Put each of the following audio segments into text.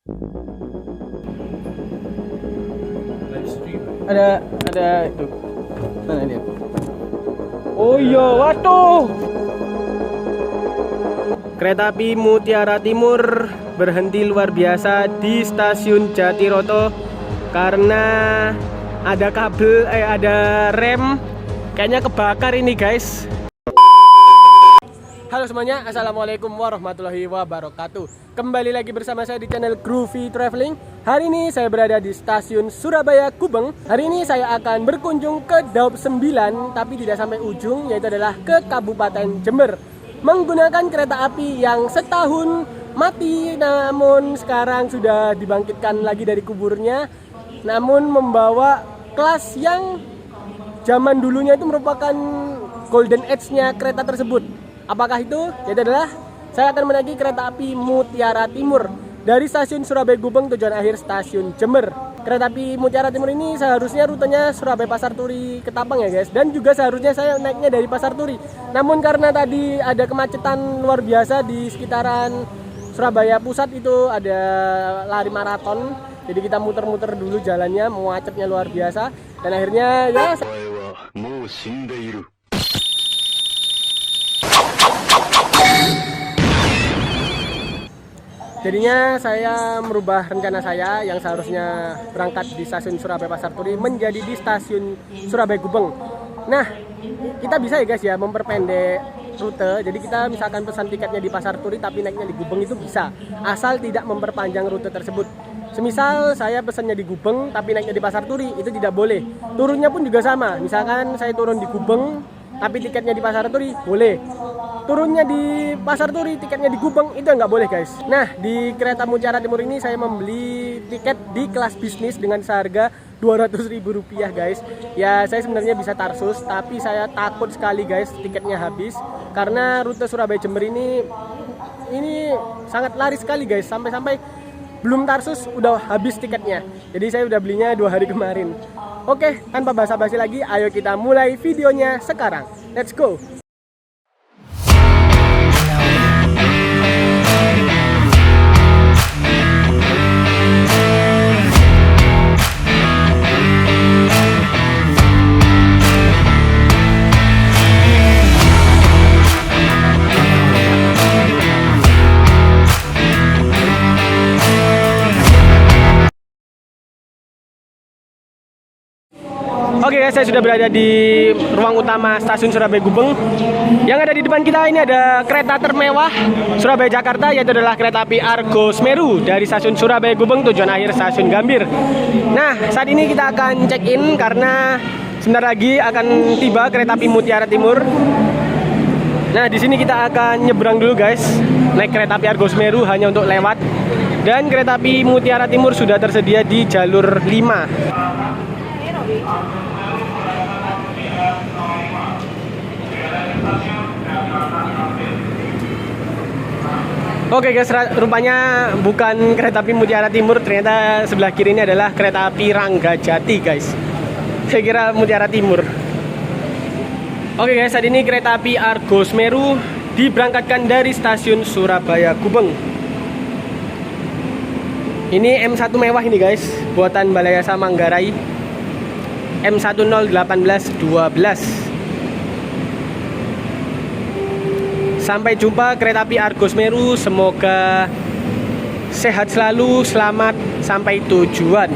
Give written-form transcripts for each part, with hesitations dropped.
Ada itu. Mana dia? Oh iya, waduh. Kereta api Mutiara Timur berhenti luar biasa di stasiun Jatiroto karena ada kabel ada rem kayaknya kebakar ini, guys. Halo semuanya, assalamualaikum warahmatullahi wabarakatuh. Kembali lagi bersama saya di channel Groovy Traveling. Hari ini saya berada di stasiun Surabaya Gubeng. Hari ini saya akan berkunjung ke Daup 9, tapi tidak sampai ujung, yaitu adalah ke Kabupaten Jember, menggunakan kereta api yang setahun mati, namun sekarang sudah dibangkitkan lagi dari kuburnya, namun membawa kelas yang zaman dulunya itu merupakan golden age-nya kereta tersebut. Apakah itu? Yaitu adalah saya akan menaiki kereta api Mutiara Timur dari stasiun Surabaya Gubeng tujuan akhir stasiun Jember. Kereta api Mutiara Timur ini seharusnya rutenya Surabaya Pasar Turi Ketapang ya guys, dan juga seharusnya saya naiknya dari Pasar Turi. Namun karena tadi ada kemacetan luar biasa di sekitaran Surabaya Pusat, itu ada lari maraton, jadi kita muter-muter dulu jalannya, macetnya luar biasa, dan akhirnya ya jadinya saya merubah rencana saya yang seharusnya berangkat di stasiun Surabaya Pasar Turi menjadi di stasiun Surabaya Gubeng. Nah, kita bisa ya guys ya memperpendek rute. Jadi kita misalkan pesan tiketnya di Pasar Turi tapi naiknya di Gubeng itu bisa, asal tidak memperpanjang rute tersebut. Semisal saya pesannya di Gubeng tapi naiknya di Pasar Turi, itu tidak boleh. Turunnya pun juga sama. Misalkan saya turun di Gubeng tapi tiketnya di Pasar Turi, boleh. Turunnya di Pasar Turi, tiketnya di Gubeng, itu nggak boleh guys. Nah, di kereta Mutiara Timur ini saya membeli tiket di kelas bisnis dengan seharga Rp200.000 guys. Ya, saya sebenarnya bisa Tarsus, tapi saya takut sekali guys tiketnya habis, karena rute Surabaya Jember ini sangat laris sekali guys, sampai-sampai belum Tarsus udah habis tiketnya. Jadi saya udah belinya 2 hari kemarin. Oke, tanpa basa-basi lagi, ayo kita mulai videonya sekarang. Let's go. Oke guys, saya sudah berada di ruang utama stasiun Surabaya Gubeng. Yang ada di depan kita ini ada kereta termewah Surabaya Jakarta, yaitu adalah kereta api Argo Semeru dari stasiun Surabaya Gubeng tujuan akhir stasiun Gambir. Nah, saat ini kita akan check in karena sebentar lagi akan tiba kereta api Mutiara Timur. Nah, di sini kita akan nyebrang dulu guys, naik kereta api Argo Semeru hanya untuk lewat. Dan kereta api Mutiara Timur sudah tersedia di jalur 5. Oke guys, rupanya bukan kereta api Mutiara Timur, ternyata sebelah kiri ini adalah kereta api Ranggajati guys. Saya kira Mutiara Timur. Oke guys, saat ini kereta api Argo Semeru diberangkatkan dari stasiun Surabaya Gubeng. Ini M1 mewah ini guys, buatan Balayasa Manggarai, M101812. Sampai jumpa kereta api Argo Semeru, semoga sehat selalu, selamat sampai tujuan.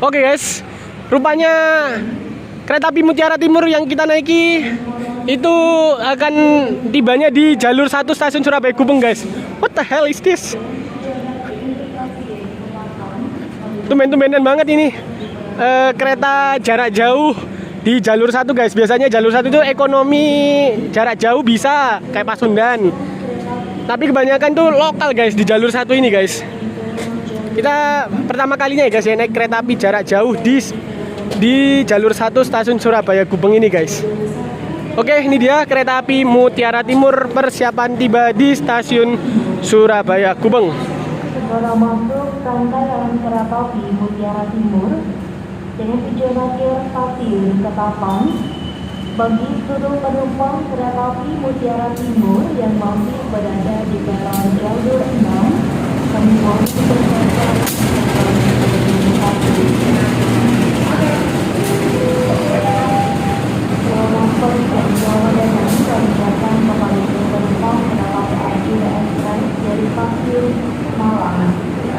Oke guys, rupanya kereta api Mutiara Timur yang kita naiki itu akan tibanya di jalur 1 stasiun Surabaya Gubeng guys. What the hell is this? Tumben-tumbenan banget ini kereta jarak jauh di jalur 1 guys. Biasanya jalur 1 itu ekonomi jarak jauh bisa kayak Pasundan, tapi kebanyakan tuh lokal guys di jalur 1 ini guys. Kita pertama kalinya ya guys ya naik kereta api jarak jauh di di jalur 1 stasiun Surabaya Gubeng ini guys. Oke, ini dia kereta api Mutiara Timur persiapan tiba di stasiun Surabaya Gubeng. Segera masuk rangkaian kereta api Mutiara Timur dengan tujuan akhir stasiun Ketapang. Bagi seluruh penumpang kereta api Mutiara Timur yang masih berada di dalam jalur 6, kami mohon bersabar. Selamat perjalanan dan datang kepada penumpang kereta api Arjuna Express dari stasiun Malang.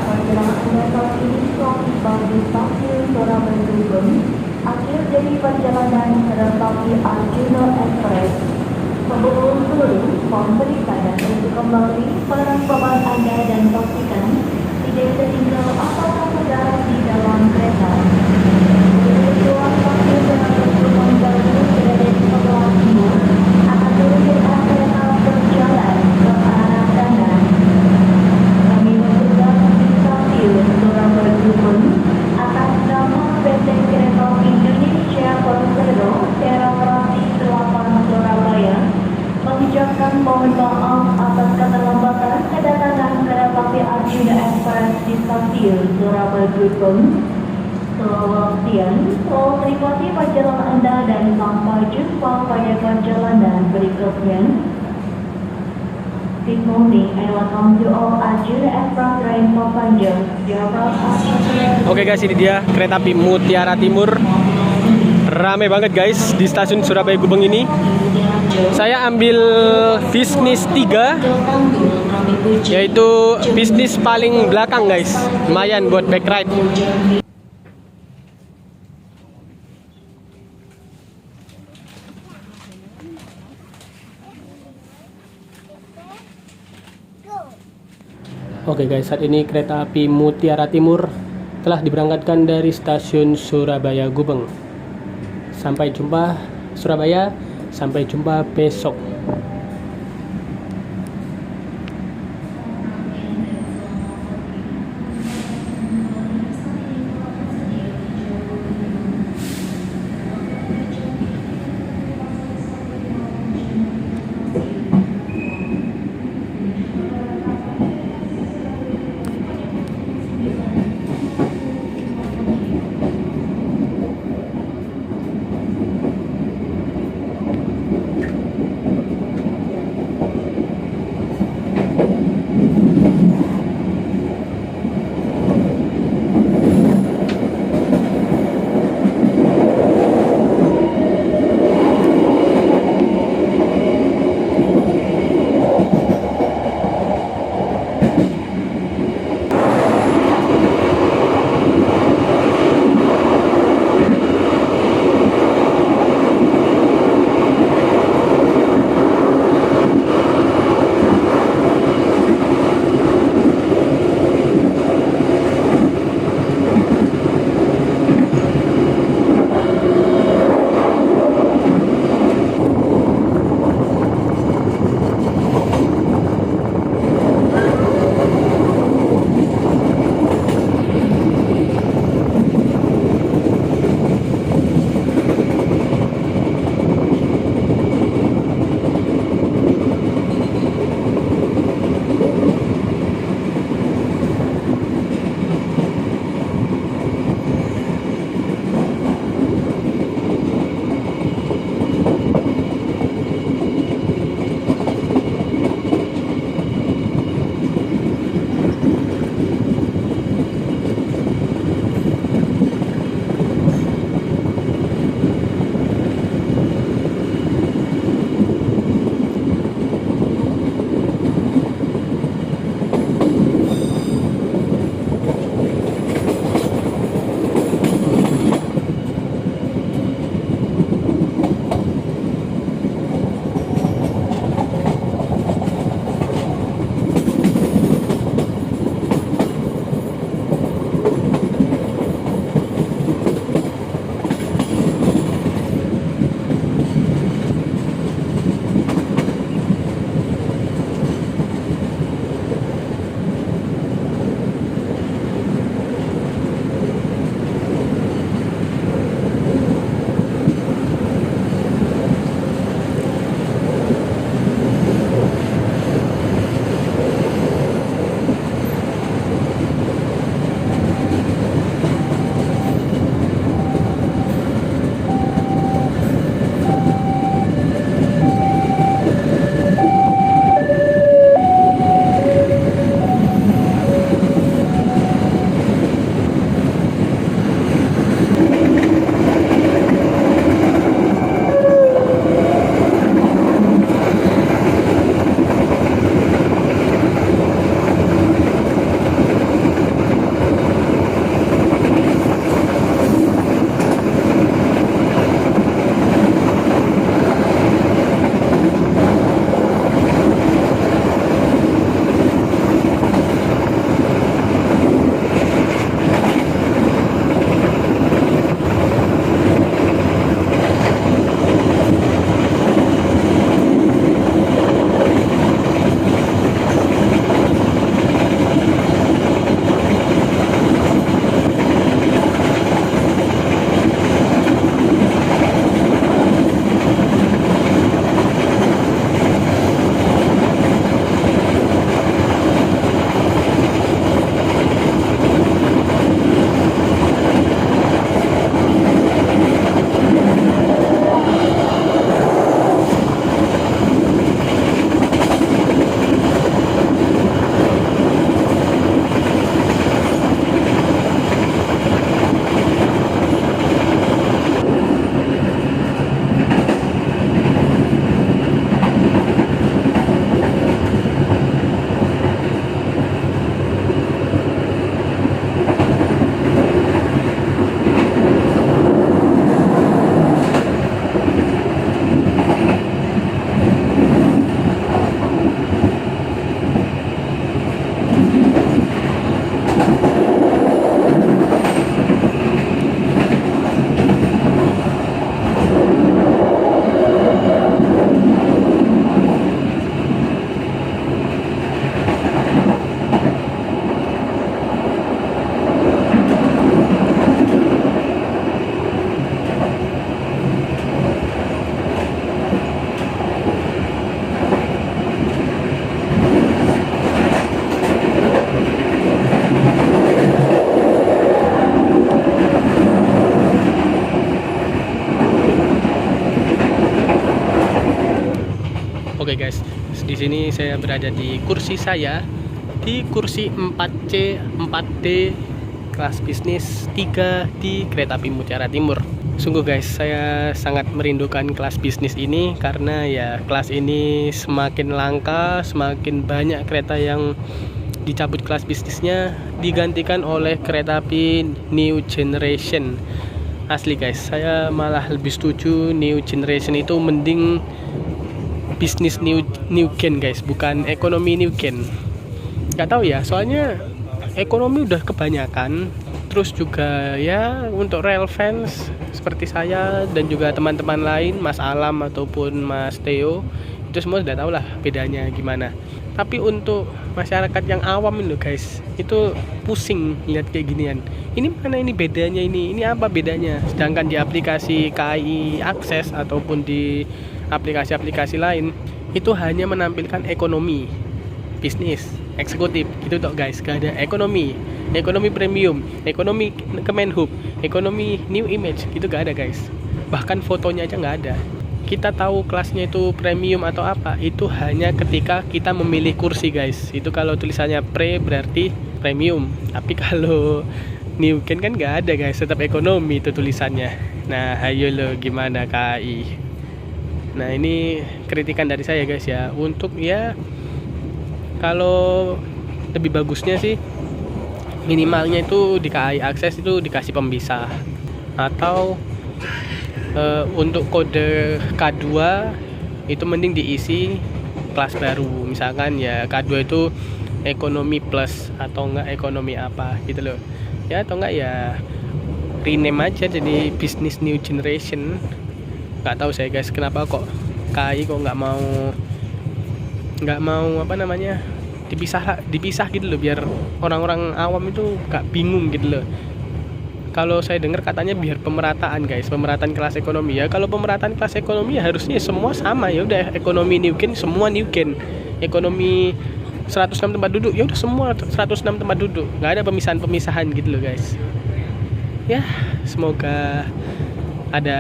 Perjalanan Anda saat ini telah tiba di stasiun Surabaya Gubeng. Akhir dari perjalanan kereta api Arjuna Express. Sebelum turun, mohon berikan untuk kembali barang bawaan Anda dan pastikan tidak tertinggal apapun saudara di dalam kereta. Tujuan stasiun Surabaya Gubeng baru berada di sebelah timur akan turun di arah kereta berjalan ke arah kanan. Kami bertugas di stasiun Surabaya Gubeng atas nama PT Kereta Api Indonesia Persero Daerah Operasi 8 Surabaya mengucapkan mohon maaf atas keterlambatan kedatangan kereta api Arjuna Express di stasiun Surabaya Gubeng. Selamat siang, selamat menikmati perjalanan Anda dan sampai jumpa pada perjalanan berikutnya. Good morning and welcome to all Arjuna Express train passengers. Oke guys, ini dia kereta api Mutiara Timur. Rame banget guys di stasiun Surabaya Gubeng ini. Saya ambil bisnis 3, yaitu bisnis paling belakang guys. Lumayan buat back ride. Oke guys, saat ini kereta api Mutiara Timur telah diberangkatkan dari stasiun Surabaya Gubeng. Sampai jumpa Surabaya, sampai jumpa besok. Oke guys, di sini saya berada di kursi saya, di kursi 4C 4D kelas bisnis 3 di Kereta Api Mutiara Timur. Sungguh guys, saya sangat merindukan kelas bisnis ini karena ya kelas ini semakin langka, semakin banyak kereta yang dicabut kelas bisnisnya, digantikan oleh kereta api new generation. Asli guys, saya malah lebih setuju new generation itu mending bisnis new gen guys, bukan ekonomi new gen. Gak tahu ya, soalnya ekonomi udah kebanyakan, terus juga ya untuk real fans seperti saya dan juga teman-teman lain, Mas Alam ataupun Mas Theo, itu semua sudah tahu lah bedanya gimana. Tapi untuk masyarakat yang awam itu guys, itu pusing lihat kayak ginian. Ini mana ini bedanya, ini apa bedanya? Sedangkan di aplikasi KAI Akses ataupun di aplikasi-aplikasi lain itu hanya menampilkan ekonomi, bisnis, eksekutif gitu toh guys. Gak ada ekonomi premium, ekonomi Kemenhub, ekonomi new image gitu gak ada guys. Bahkan fotonya aja nggak ada. Kita tahu kelasnya itu premium atau apa itu hanya ketika kita memilih kursi guys. Itu kalau tulisannya pre berarti premium, tapi kalau new gen kan nggak ada guys, tetap ekonomi itu tulisannya. Nah ayo lo gimana KAI. Nah ini kritikan dari saya guys ya, untuk ya kalau lebih bagusnya sih minimalnya itu di KAI Akses itu dikasih pempisah, atau untuk kode K2 itu mending diisi kelas baru, misalkan ya K2 itu ekonomi plus atau enggak ekonomi apa gitu loh ya, atau enggak ya rename aja jadi business new generation. Nggak tahu saya guys, kenapa kok KAI kok nggak mau apa namanya dipisah gitu loh, biar orang-orang awam itu nggak bingung gitu loh. Kalau saya dengar katanya biar pemerataan guys, pemerataan kelas ekonomi ya. Kalau pemerataan kelas ekonomi ya harusnya semua sama ya udah, ekonomi new gen semua new gen, ekonomi 106 tempat duduk ya udah semua 106 tempat duduk, nggak ada pemisahan gitu loh guys. Ya semoga ada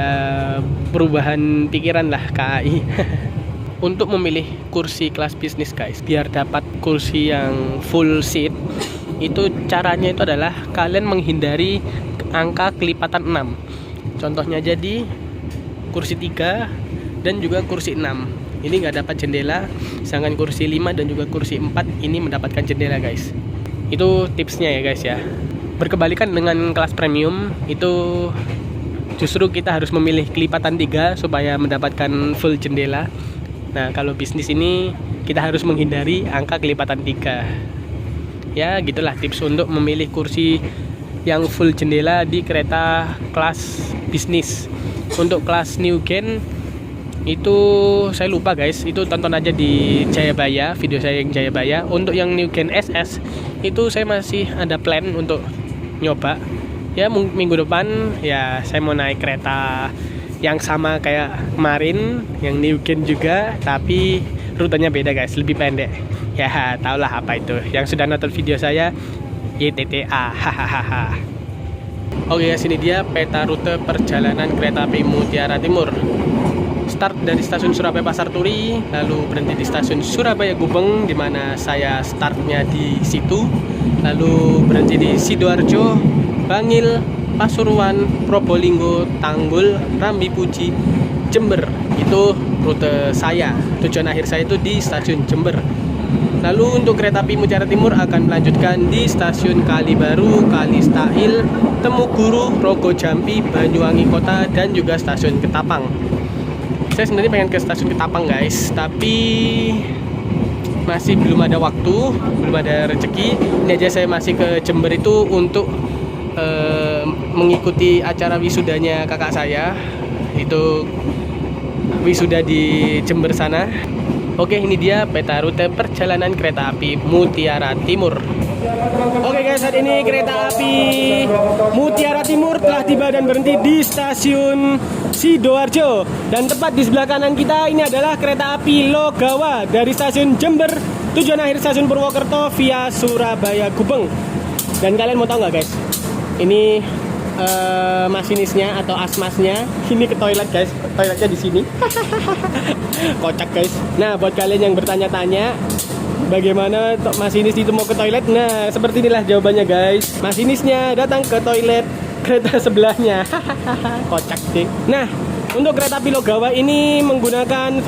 perubahan pikiran lah KAI. Untuk memilih kursi kelas bisnis guys, biar dapat kursi yang full seat, itu caranya itu adalah kalian menghindari angka kelipatan 6. Contohnya jadi kursi 3 dan juga kursi 6 ini nggak dapat jendela, sedangkan kursi 5 dan juga kursi 4 ini mendapatkan jendela guys. Itu tipsnya ya guys ya. Berkebalikan dengan kelas premium, itu justru kita harus memilih kelipatan 3 supaya mendapatkan full jendela. Nah kalau bisnis ini kita harus menghindari angka kelipatan 3. Ya gitulah tips untuk memilih kursi yang full jendela di kereta kelas bisnis. Untuk kelas new gen itu saya lupa guys, itu tonton aja di Jayabaya, video saya yang Jayabaya. Untuk yang new gen SS itu saya masih ada plan untuk nyoba ya, minggu depan ya saya mau naik kereta yang sama kayak kemarin, yang new gen juga, tapi rutenya beda guys, lebih pendek. Ya tau lah apa itu, yang sudah nonton video saya YTTA. Hahaha. Oke ya, sini dia peta rute perjalanan kereta api Mutiara Timur. Start dari stasiun Surabaya Pasar Turi, lalu berhenti di stasiun Surabaya Gubeng, di mana saya startnya di situ, lalu berhenti di Sidoarjo, Bangil, Pasuruan, Probolinggo, Tanggul, Rambi Puji, Jember. Itu rute saya. Tujuan akhir saya itu di stasiun Jember. Lalu untuk kereta api Mutiara Timur akan melanjutkan di stasiun Kalibaru, Kalistail, Temuguru, Progo Jampi, Banyuwangi Kota, dan juga stasiun Ketapang. Saya sebenarnya pengen ke stasiun Ketapang guys, tapi masih belum ada waktu, belum ada rezeki. Ini aja saya masih ke Jember itu untuk mengikuti acara wisudanya kakak saya. Itu wisuda di Jember sana. Oke, ini dia peta rute perjalanan kereta api Mutiara Timur. Oke guys, saat ini kereta api Mutiara Timur telah tiba dan berhenti di stasiun Sidoarjo. Dan tepat di sebelah kanan kita ini adalah kereta api Logawa dari stasiun Jember, tujuan akhir stasiun Purwokerto via Surabaya Gubeng. Dan kalian mau tahu nggak guys, ini masinisnya atau asmasnya ini ke toilet guys, toiletnya di sini. Kocak guys. Nah buat kalian yang bertanya-tanya bagaimana masinis itu mau ke toilet, nah seperti inilah jawabannya guys. Masinisnya datang ke toilet kereta sebelahnya. Kocak sih. Nah untuk kereta api Logawa ini menggunakan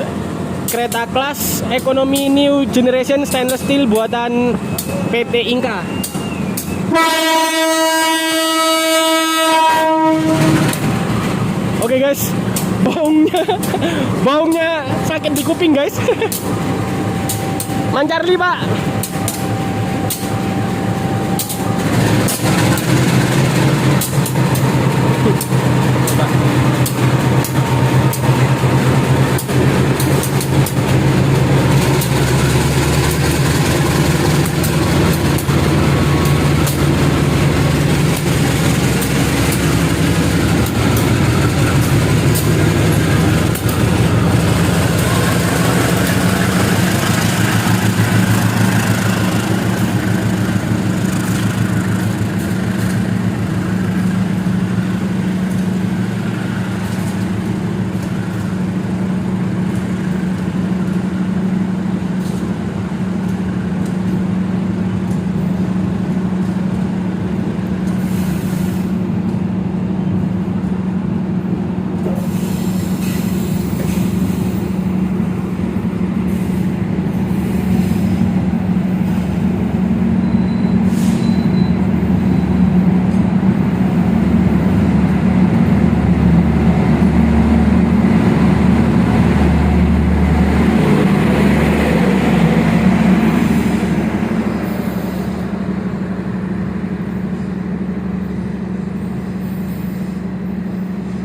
kereta kelas ekonomi new generation stainless steel buatan PT Inka. Oke guys, baunya sakit di kuping guys. Mancarli pak.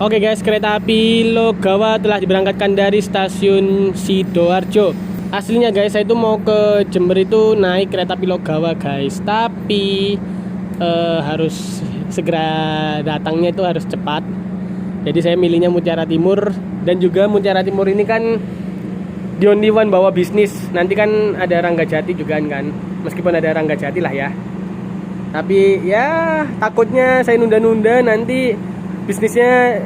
Oke guys, kereta api Logawa telah diberangkatkan dari stasiun Sidoarjo. Aslinya guys, saya itu mau ke Jember itu naik kereta api Logawa guys, tapi harus segera datangnya itu harus cepat. Jadi saya milihnya Mutiara Timur, dan juga Mutiara Timur ini kan the only one bawa bisnis. Nanti kan ada Ranggajati juga kan, meskipun ada Ranggajati lah ya. Tapi ya takutnya saya nunda-nunda nanti bisnisnya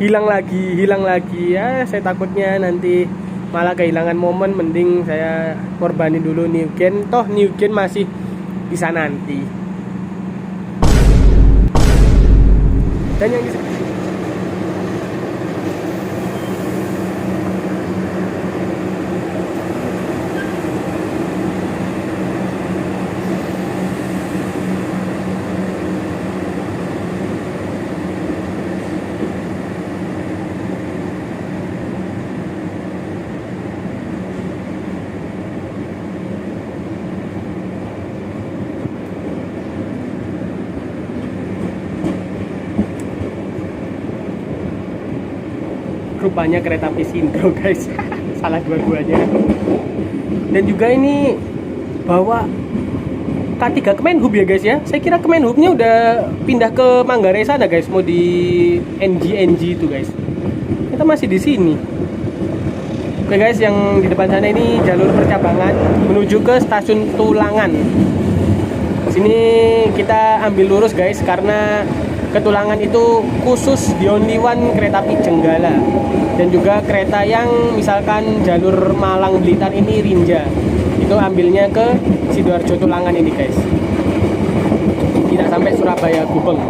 hilang lagi ya. Saya takutnya nanti malah kehilangan momen, mending saya korbanin dulu New Gen, toh New Gen masih bisa nanti. Dan yang di rupanya kereta api Sindro guys. Salah dua-duanya. Dan juga ini bawa K3 Kemenhub ya guys ya. Saya kira Kemenhubnya udah pindah ke Manggarai sana guys, mau di NG itu guys. Kita masih di sini. Oke guys, yang di depan sana ini jalur percabangan menuju ke stasiun Tulangan. Sini kita ambil lurus guys, karena Ketulangan itu khusus the only one kereta api Jenggala, dan juga kereta yang misalkan jalur Malang Blitar ini Rinja, itu ambilnya ke Sidoarjo Tulangan ini guys, tidak sampai Surabaya Gubeng.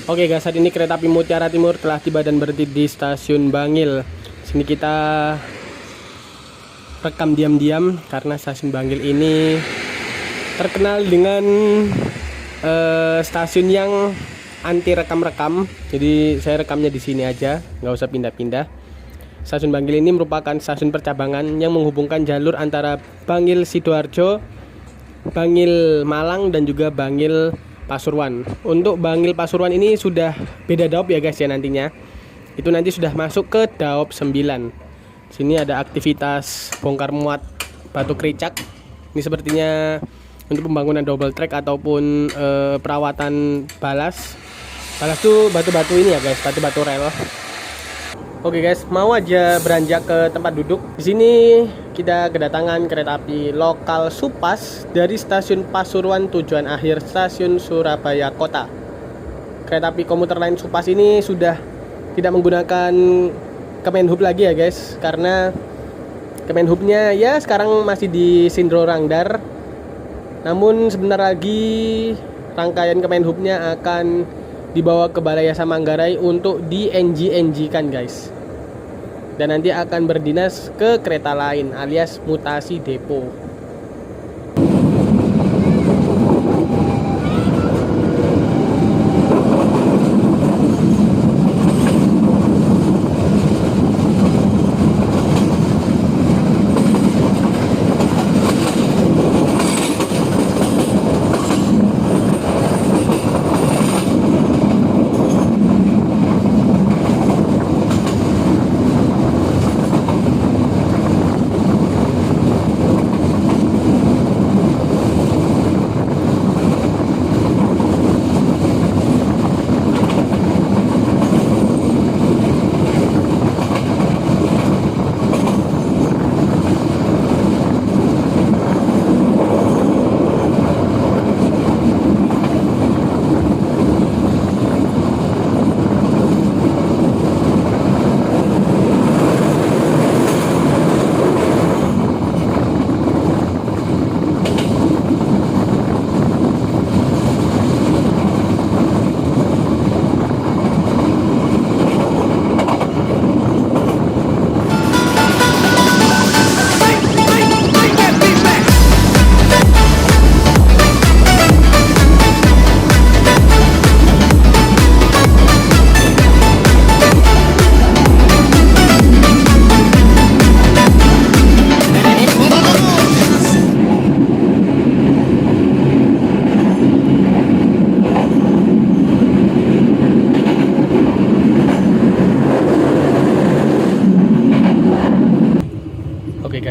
Oke guys, saat ini kereta api Mutiara Timur telah tiba dan berhenti di stasiun Bangil. Sini kita rekam diam-diam karena stasiun Bangil ini terkenal dengan stasiun yang anti rekam-rekam. Jadi saya rekamnya di sini aja, nggak usah pindah-pindah. Stasiun Bangil ini merupakan stasiun percabangan yang menghubungkan jalur antara Bangil Sidoarjo, Bangil Malang dan juga Bangil Pasuruan. Untuk Bangil Pasuruan ini sudah beda daop ya guys ya nantinya. Itu nanti sudah masuk ke daop 9. Sini ada aktivitas bongkar muat batu kericak. Ini sepertinya untuk pembangunan double track ataupun perawatan balas. Balas tuh batu-batu ini ya guys, batu-batu rel. Oke guys, mau aja beranjak ke tempat duduk. Di sini kita kedatangan kereta api lokal Supas dari stasiun Pasuruan tujuan akhir stasiun Surabaya Kota. Kereta api komuter lain Supas ini sudah tidak menggunakan Kemenhub lagi ya guys, karena Kemenhubnya ya sekarang masih di Sindro Rangdar. Namun sebentar lagi rangkaian Kemenhubnya akan dibawa ke Balai Yasa Manggarai untuk di NG kan guys, dan nanti akan berdinas ke kereta lain alias mutasi depo.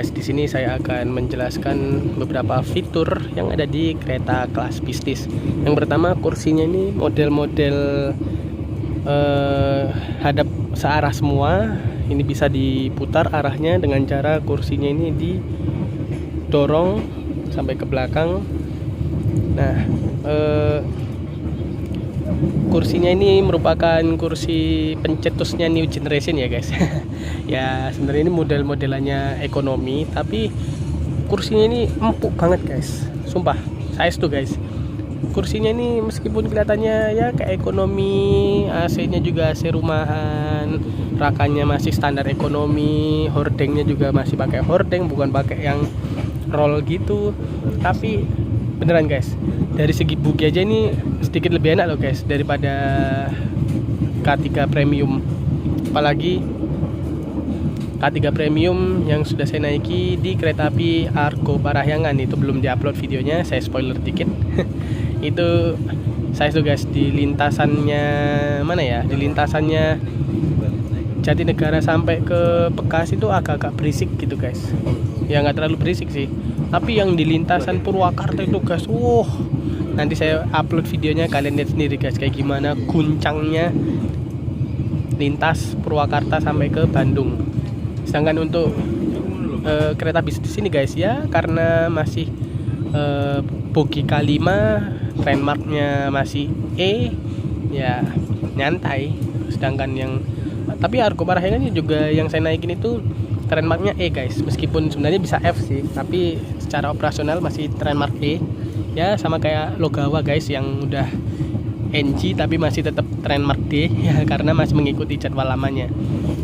Di sini saya akan menjelaskan beberapa fitur yang ada di kereta kelas bisnis. Yang pertama, kursinya ini model-model hadap searah semua. Ini bisa diputar arahnya dengan cara kursinya ini didorong sampai ke belakang. Nah, kursinya ini merupakan kursi pencetusnya new generation ya guys. Ya sebenarnya ini model-modelannya ekonomi, tapi kursinya ini empuk banget guys, sumpah. Size tuh guys, kursinya ini meskipun kelihatannya ya kayak ekonomi, AC-nya juga AC rumahan, rakannya masih standar ekonomi, hordengnya juga masih pakai hordeng, bukan pakai yang roll gitu. Tapi beneran guys, dari segi bugi aja ini sedikit lebih enak loh guys daripada K3 Premium. Apalagi K3 Premium yang sudah saya naiki di kereta api Argo Parahyangan, itu belum diupload videonya, saya spoiler dikit. Itu saya tuh guys di lintasannya mana ya, di lintasannya Jatinegara sampai ke Bekasi itu agak-agak berisik gitu guys. Ya nggak terlalu berisik sih, tapi yang di lintasan Purwakarta itu guys, nanti saya upload videonya, kalian lihat sendiri guys kayak gimana guncangnya lintas Purwakarta sampai ke Bandung. Sedangkan untuk kereta bisnis ini guys ya, karena masih bogi K5, trainmarknya masih E, ya nyantai. Sedangkan yang tapi Argo Parahyangan juga yang saya naikin itu trainmarknya E guys, meskipun sebenarnya bisa F sih, tapi secara operasional masih trainmark E. Ya sama kayak Logawa guys yang udah NG tapi masih tetap Trendmark D ya, karena masih mengikuti jadwal lamanya.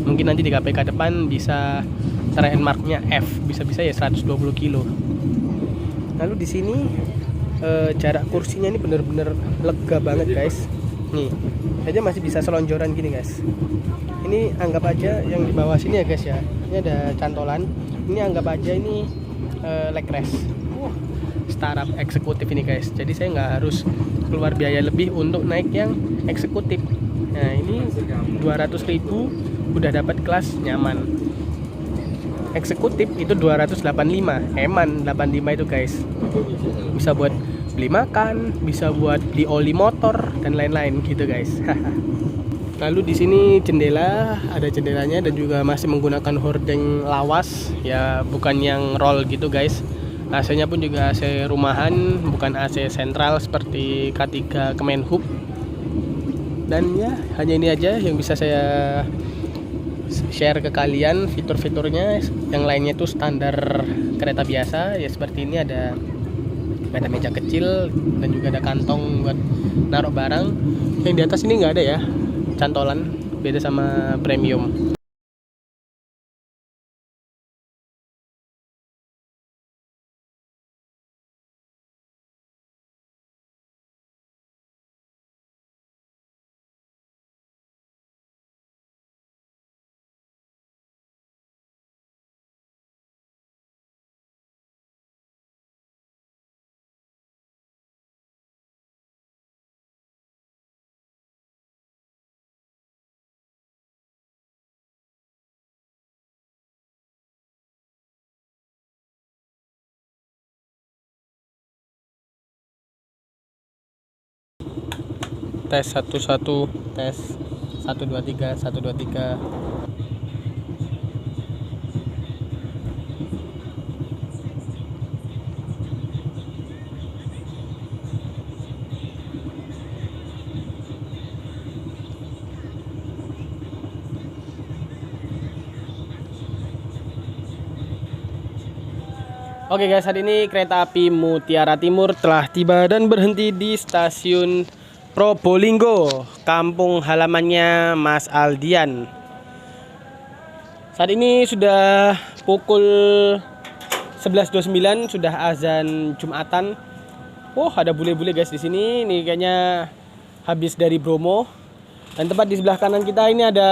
Mungkin nanti di KPK depan bisa Trendmarknya F, bisa-bisa ya 120 kilo. Lalu di sini jarak kursinya ini bener-bener lega banget guys. Nih aja masih bisa selonjoran gini guys. Ini anggap aja yang di bawah sini ya guys ya, ini ada cantolan. Ini anggap aja ini leg rest. Startup eksekutif ini guys, jadi saya nggak harus keluar biaya lebih untuk naik yang eksekutif. Nah ini 200.000 udah dapat kelas nyaman. Eksekutif itu 285, eman 85 itu guys. Bisa buat beli makan, bisa buat beli oli motor dan lain-lain gitu guys. Lalu di sini jendela, ada jendelanya dan juga masih menggunakan hordeng lawas ya, bukan yang roll gitu guys. AC-nya pun juga AC rumahan, bukan AC sentral seperti K3 Kemenhub. Dan ya hanya ini aja yang bisa saya share ke kalian fitur-fiturnya. Yang lainnya itu standar kereta biasa ya, seperti ini ada meja kecil dan juga ada kantong buat naruh barang. Yang di atas ini nggak ada ya cantolan, beda sama premium. Tes 11, tes 123, 123. Oke guys, hari ini kereta api Mutiara Timur telah tiba dan berhenti di stasiun Probolinggo, kampung halamannya Mas Aldian. Saat ini sudah pukul 11.29, sudah azan Jumatan. Ada bule-bule guys di sini. Ini kayaknya habis dari Bromo. Dan tepat di sebelah kanan kita ini ada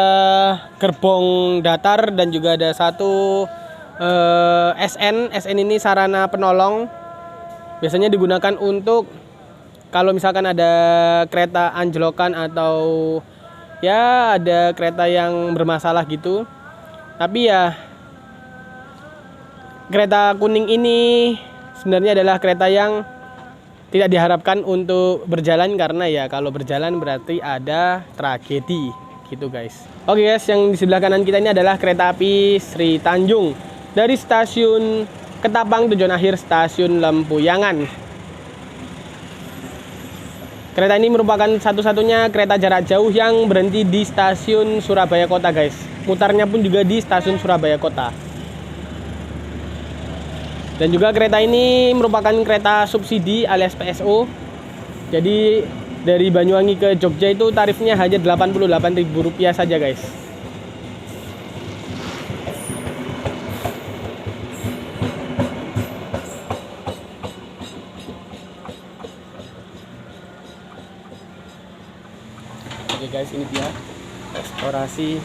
gerbong datar dan juga ada satu SN ini sarana penolong. Biasanya digunakan untuk kalau misalkan ada kereta anjlokan atau ya ada kereta yang bermasalah gitu. Tapi ya kereta kuning ini sebenarnya adalah kereta yang tidak diharapkan untuk berjalan, karena ya kalau berjalan berarti ada tragedi gitu guys. Oke guys, yang di sebelah kanan kita ini adalah kereta api Sri Tanjung dari stasiun Ketapang tujuan akhir stasiun Lempuyangan. Kereta ini merupakan satu-satunya kereta jarak jauh yang berhenti di stasiun Surabaya Kota guys. Mutarnya pun juga di stasiun Surabaya Kota. Dan juga kereta ini merupakan kereta subsidi alias PSO. Jadi dari Banyuwangi ke Jogja itu tarifnya hanya Rp88.000 saja guys. Oke guys, ini dia restorasi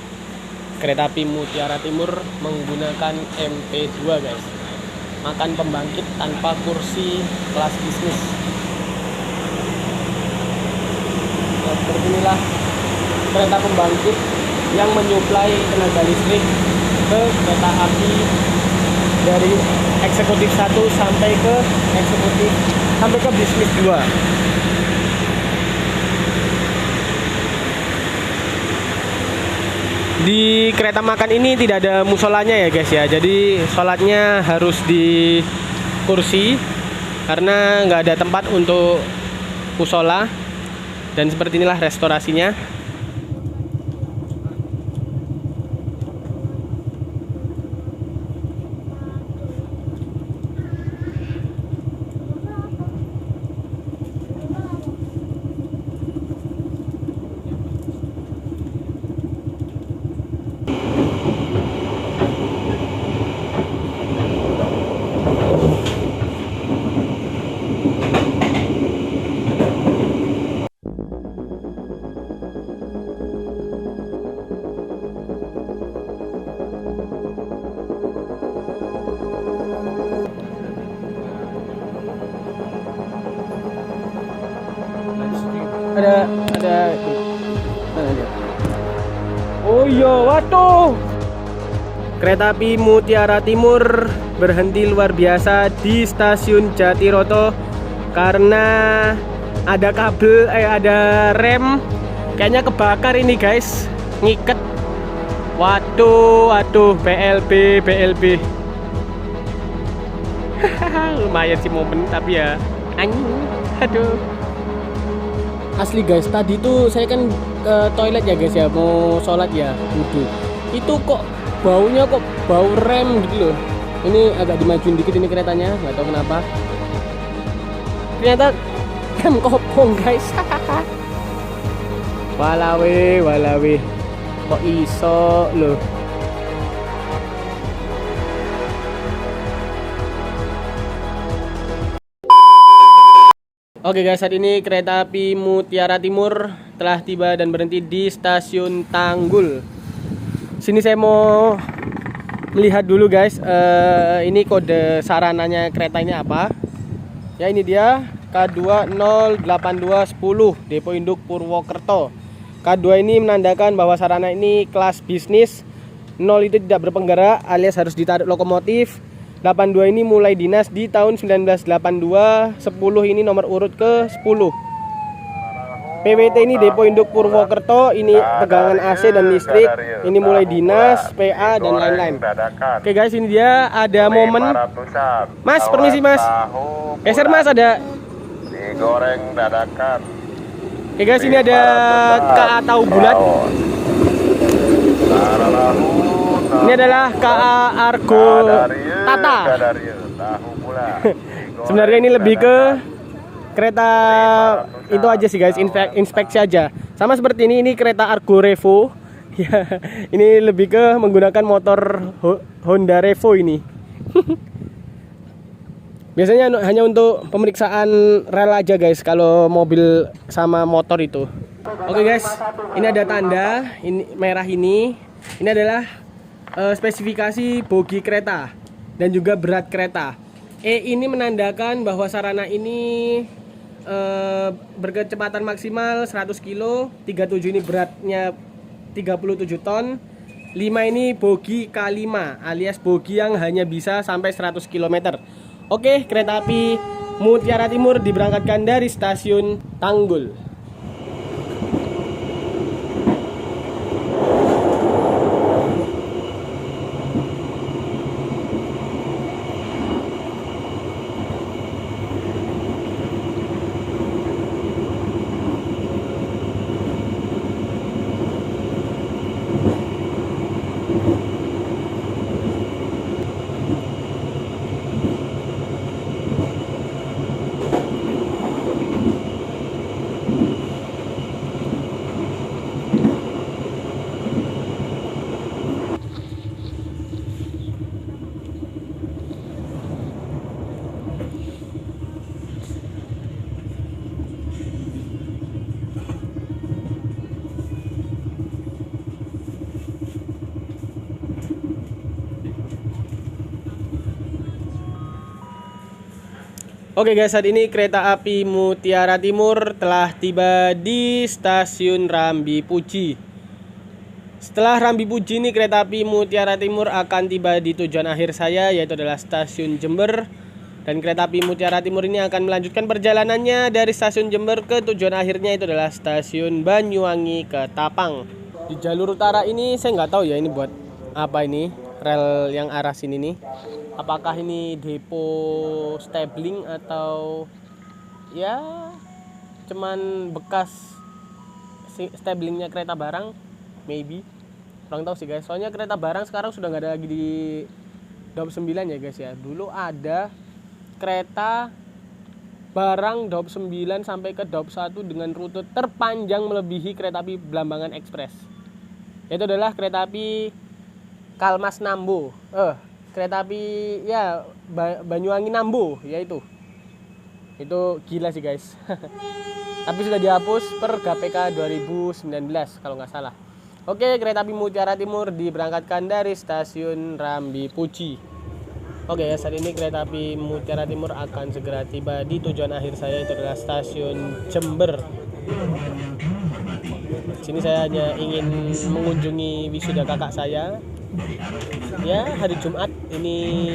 kereta api Mutiara Timur menggunakan MP2 guys. Makan pembangkit tanpa kursi kelas bisnis. Nah, seperti inilah kereta pembangkit yang menyuplai tenaga listrik ke kereta api dari eksekutif 1 sampai ke bisnis 2. Di kereta makan ini tidak ada musolanya ya guys ya. Jadi sholatnya harus di kursi karena nggak ada tempat untuk musola. Dan seperti inilah restorasinya. ada. Oh iya, waduh. Kereta api Mutiara Timur berhenti luar biasa di stasiun Jatiroto karena ada kabel, ada rem kayaknya kebakar ini guys, ngiket. Waduh, BLB. Lumayan sih momen, tapi ya anjing, aduh. Asli guys, tadi tuh saya kan ke toilet ya guys ya, mau sholat ya, wudhu. Itu kok baunya kok bau rem gitu loh. Ini agak dimajuin dikit ini keretanya, nggak tahu kenapa. Ternyata rem kopong guys. Walawe. Kok iso loh. Oke guys, saat ini kereta api Mutiara Timur telah tiba dan berhenti di stasiun Tanggul. Sini saya mau melihat dulu guys, ini kode sarananya kereta ini apa. Ya ini dia K208210 Depo Induk Purwokerto. K2 ini menandakan bahwa sarana ini kelas bisnis. 0 itu tidak berpenggerak alias harus ditarik lokomotif. 82 ini mulai dinas di tahun 1982. 10 ini nomor urut ke 10. PWT ini Depo Induk Purwokerto, ini tegangan AC dan listrik, ini mulai dinas, PA dan lain-lain. Oke guys, ini dia ada momen. Mas, permisi mas. Geser mas, ada digoreng dadakan. Oke guys, ini ada KA tahu bulat. Ini adalah KA Argo Tata. Sebenarnya ini lebih ke kereta itu aja sih guys, inspeksi aja. Sama seperti ini kereta Argo Revo. Ya, ini lebih ke menggunakan motor Honda Revo ini. Biasanya hanya untuk pemeriksaan rel aja guys kalau mobil sama motor itu. Oke guys, ini ada tanda ini merah ini. Ini adalah spesifikasi bogi kereta dan juga berat kereta. Ini menandakan bahwa sarana ini berkecepatan maksimal 100 km, 37 ini beratnya 37 ton, 5 ini bogi K5 alias bogi yang hanya bisa sampai 100 km. Oke, kereta api Mutiara Timur diberangkatkan dari stasiun Tanggul. Oke guys, saat ini kereta api Mutiara Timur telah tiba di stasiun Rambi Puji. Setelah Rambi Puji ini kereta api Mutiara Timur akan tiba di tujuan akhir saya, yaitu adalah stasiun Jember. Dan kereta api Mutiara Timur ini akan melanjutkan perjalanannya dari stasiun Jember ke tujuan akhirnya, itu adalah stasiun Banyuwangi ke Tapang. Di jalur utara ini saya nggak tahu ya ini buat apa ini rel yang arah sini nih. Apakah ini depo stabling atau ya cuman bekas stablingnya kereta barang, maybe. Kurang tahu sih guys, soalnya kereta barang sekarang sudah nggak ada lagi di Daup 9 ya guys ya. Dulu ada kereta barang Daup 9 sampai ke Daup 1 dengan rute terpanjang melebihi kereta api Blambangan Express. Itu adalah kereta api Kalmas Nambo. Kereta api ya Banyuwangi Nambo, ya itu gila sih guys. Tapi sudah dihapus per KPK 2019 kalau nggak salah. Oke, kereta api Mutiara Timur diberangkatkan dari stasiun Rambi Puji. Oke ya, saat ini kereta api Mutiara Timur akan segera tiba di tujuan akhir saya, itu adalah stasiun Jember. Sini saya hanya ingin mengunjungi wisuda kakak saya. Ya, hari Jumat ini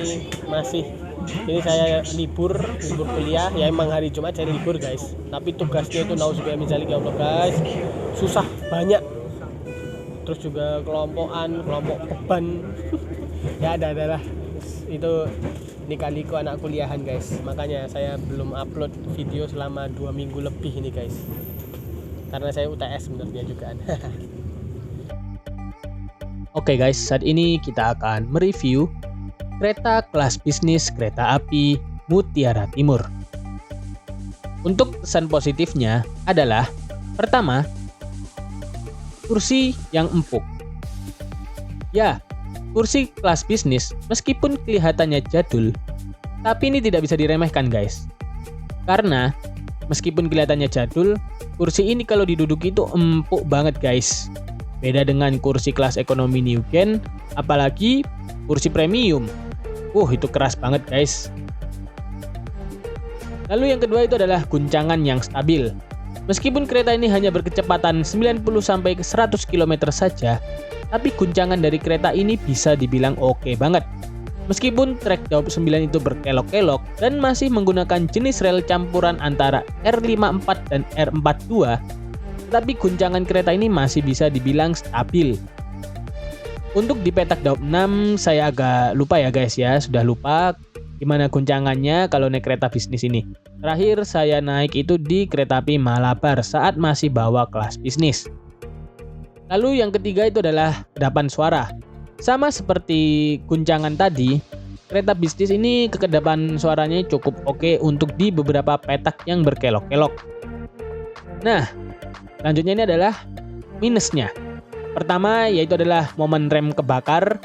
saya libur kuliah. Ya emang hari Jumat saya libur guys. Tapi tugasnya itu nauzubillah min dzalik ya Allah guys. Susah banyak. Terus juga kelompok beban. Ya adalah itu lika-liku anak kuliahan guys. Makanya saya belum upload video selama 2 minggu lebih ini guys. Karena saya UTS sebenarnya juga. Oke guys, saat ini kita akan mereview kereta kelas bisnis kereta api Mutiara Timur. Untuk kesan positifnya adalah pertama, kursi yang empuk. Ya, kursi kelas bisnis meskipun kelihatannya jadul, tapi ini tidak bisa diremehkan guys. Karena meskipun kelihatannya jadul, kursi ini kalau diduduki itu empuk banget guys. Beda dengan kursi kelas ekonomi New Gen, apalagi kursi premium. Itu keras banget guys. Lalu yang kedua itu adalah guncangan yang stabil. Meskipun kereta ini hanya berkecepatan 90-100 km saja, tapi guncangan dari kereta ini bisa dibilang oke banget. Meskipun trek Daop 9 itu berkelok-kelok dan masih menggunakan jenis rel campuran antara R54 dan R42, tetapi guncangan kereta ini masih bisa dibilang stabil. Untuk di petak Daop 6 saya agak lupa ya guys ya, sudah lupa gimana guncangannya kalau naik kereta bisnis ini. Terakhir saya naik itu di kereta api Malabar saat masih bawa kelas bisnis. Lalu yang ketiga itu adalah kekedapan suara. Sama seperti guncangan tadi, kereta bisnis ini kekedapan suaranya cukup oke untuk di beberapa petak yang berkelok-kelok. Nah, selanjutnya ini adalah minusnya. Pertama yaitu adalah momen rem kebakar.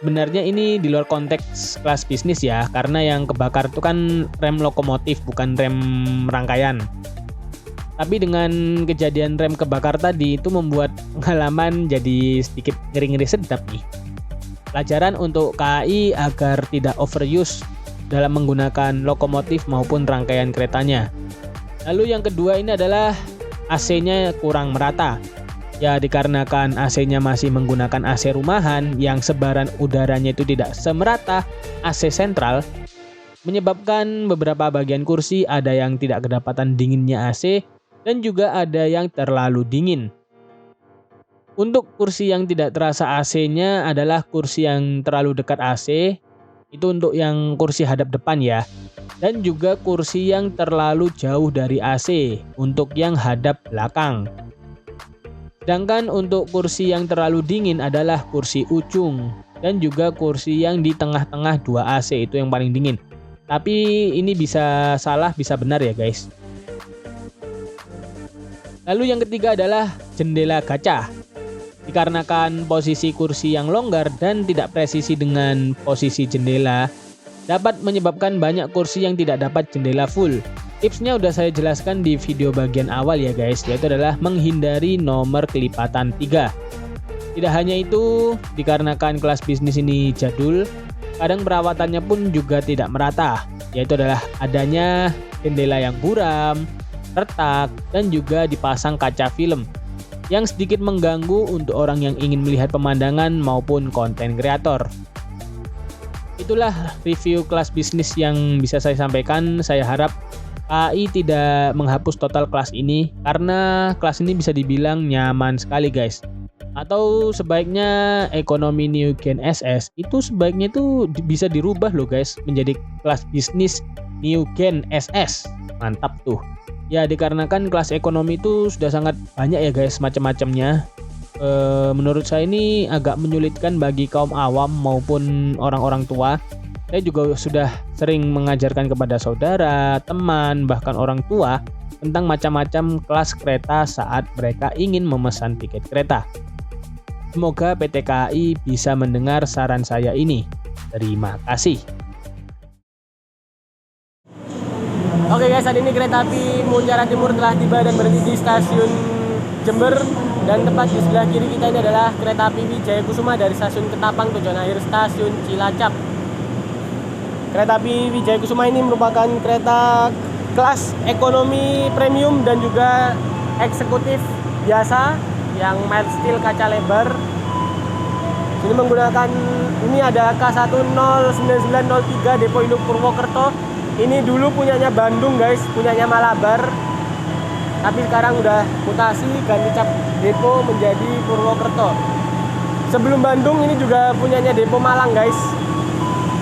Sebenarnya ini di luar konteks kelas bisnis ya, karena yang kebakar itu kan rem lokomotif bukan rem rangkaian. Tapi dengan kejadian rem kebakar tadi itu membuat pengalaman jadi sedikit ngeri-ngeri sedap nih. Pelajaran untuk KAI agar tidak overuse dalam menggunakan lokomotif maupun rangkaian keretanya. Lalu yang kedua ini adalah AC-nya kurang merata. Ya dikarenakan AC-nya masih menggunakan AC rumahan yang sebaran udaranya itu tidak semerata AC sentral, menyebabkan beberapa bagian kursi ada yang tidak kedapatan dinginnya AC dan juga ada yang terlalu dingin. Untuk kursi yang tidak terasa AC-nya adalah kursi yang terlalu dekat AC, itu untuk yang kursi hadap depan ya. Dan juga kursi yang terlalu jauh dari AC untuk yang hadap belakang. Sedangkan untuk kursi yang terlalu dingin adalah kursi ujung dan juga kursi yang di tengah-tengah 2 AC itu yang paling dingin. Tapi ini bisa salah, bisa benar ya guys. Lalu yang ketiga adalah jendela kaca. Dikarenakan posisi kursi yang longgar dan tidak presisi dengan posisi jendela, dapat menyebabkan banyak kursi yang tidak dapat jendela full. Tipsnya udah saya jelaskan di video bagian awal ya guys, yaitu adalah menghindari nomor kelipatan 3. Tidak hanya itu, dikarenakan kelas bisnis ini jadul, kadang perawatannya pun juga tidak merata, yaitu adalah adanya jendela yang buram, retak, dan juga dipasang kaca film yang sedikit mengganggu untuk orang yang ingin melihat pemandangan maupun konten kreator. Itulah review kelas bisnis yang bisa saya sampaikan. Saya harap KAI tidak menghapus total kelas ini karena kelas ini bisa dibilang nyaman sekali guys. Atau sebaiknya ekonomi New Gen SS itu sebaiknya itu bisa dirubah loh guys menjadi kelas bisnis New Gen SS. Mantap tuh. Ya dikarenakan kelas ekonomi itu sudah sangat banyak ya guys macam-macamnya. Menurut saya ini agak menyulitkan bagi kaum awam maupun orang-orang tua. Saya juga sudah sering mengajarkan kepada saudara, teman, bahkan orang tua tentang macam-macam kelas kereta saat mereka ingin memesan tiket kereta. Semoga PT KAI bisa mendengar saran saya ini. Terima kasih. Oke guys, saat ini kereta api Mutiara Timur telah tiba dan berhenti di stasiun Jember, dan tepat di sebelah kiri kita ini adalah kereta api Wijaya Kusuma dari stasiun Ketapang tujuan akhir stasiun Cilacap. Kereta api Wijaya Kusuma ini merupakan kereta kelas ekonomi premium dan juga eksekutif biasa yang matte steel kaca lebar. Ini menggunakan, ini ada K109903 Depo Induk Purwokerto. Ini dulu punyanya Bandung guys, punyanya Malabar. Tapi sekarang udah mutasi ganti cap depo menjadi Purwokerto. Sebelum Bandung ini juga punyanya Depo Malang guys.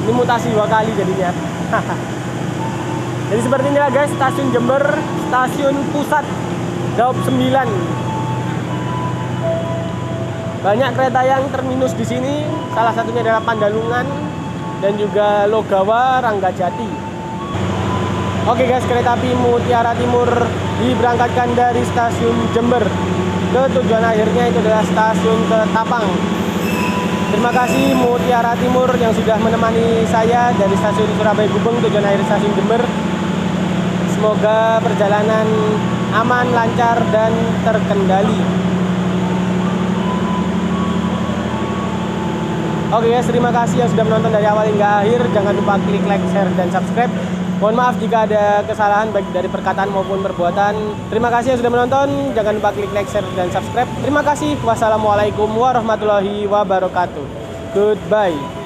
Ini mutasi 2 kali jadinya. Jadi seperti inilah guys stasiun Jember, stasiun pusat Daup 9. Banyak kereta yang terminus di sini, salah satunya adalah Pandalungan dan juga Logawa, Ranggajati. Oke guys, kereta api Mutiara Timur diberangkatkan dari stasiun Jember ke tujuan akhirnya itu adalah stasiun Ketapang. Terima kasih Mutiara Timur yang sudah menemani saya dari stasiun Surabaya Gubeng tujuan akhir stasiun Jember. Semoga perjalanan aman, lancar, dan terkendali. Oke guys, terima kasih yang sudah menonton dari awal hingga akhir. Jangan lupa klik like, share, dan subscribe. Mohon maaf jika ada kesalahan baik dari perkataan maupun perbuatan. Terima kasih yang sudah menonton. Jangan lupa klik like, share, dan subscribe. Terima kasih. Wassalamualaikum warahmatullahi wabarakatuh. Goodbye.